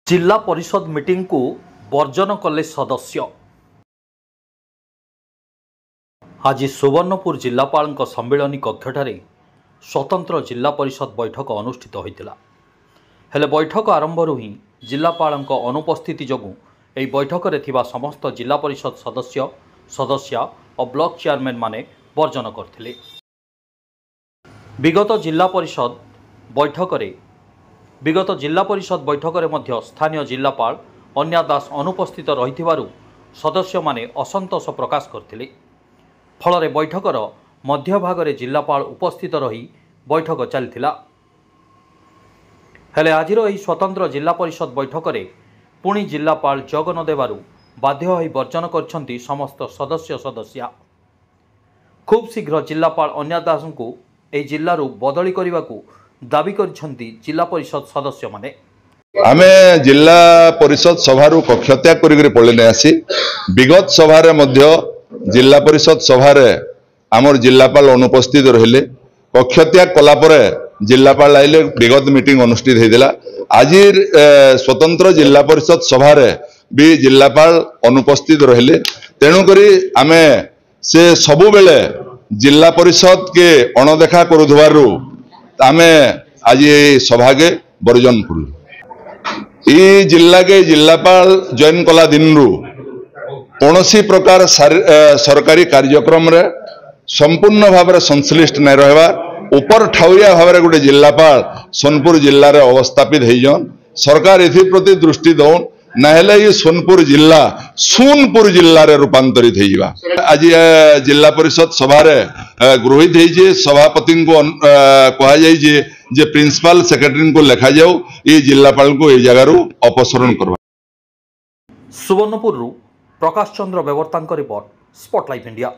जिला परिषद मीटिंग को वर्जन कले सदस्य। आज सुवर्णपुर जिलापाल सम्मिलनी कक्षठारे स्वतंत्र जिला परिषद बैठक अनुष्ठित होता हेले बैठक आरंभ ही जिलापाल अनुपस्थिति जोगु एही बैठक रे थिबा समस्त जिला परिषद सदस्य और ब्लॉक चेयरमैन माने वर्जन करथिले। विगत जिला परिषद बैठक रे मध्य स्थानीय जिलापाल अन्या दास अनुपस्थित रहिथिबारु सदस्य माने असंतोष प्रकाश करथिले। फल बैठकर मध्य भागरे जिलापाल उपस्थित रही बैठक चलथिला। हेले आजिर एही स्वतंत्र जिला परिषद बैठक रे पुणी जिलापाल जग न देबारु बाध्य होई वर्जन करछंती समस्त सदस्य। खूब शीघ्र जिलापाल अन्या दास को एही जिल्लारु बदली करिवाकू दाबी करछंती जिला परिषद सदस्य माने। आमे जिला परिषद सभारू कक्षत्याग करिकरी पळिने आसी विगत सभारे मध्य जिला परिषद सभारे आमर जिलापाल अनुपस्थित रहिले। कक्षत्याग कला परे जिलापाल आइले विगत मीटिंग अनुष्ठित होइदिला। आज स्वतंत्र जिला परिषद सभारे भी जिलापाल अनुपस्थित रहिले। तेणु करी आमे से सबु बेले जिला परिषद के अणदेखा करुथबारु आमे आज सभा के वर्जन करू। ई जिला के जिलापाल जॉइन कला दिन कौनसी प्रकार सरकारी कार्यक्रम रे संपूर्ण भाव में संश्लिष्ट नहीं रहा। ऊपर ठाउरिया भाव में गोटे जिलापाल सोनपुर जिले में अवस्थापित होइजन। सरकार एप्रति दृष्टि दौन ना ये सोनपुर जिला सोनपुर जिले में रूपांतरित होइबा। आज जिला परिषद सभा गृहित होइजे। सभापति को कहा जाइए जे प्रिंसिपल सेक्रेटरी को लिखा जाऊ ये जिलापाल को ये जगार अपसरण करवा। Subarnapur Prakash Chandra Bewarta report spotlight India.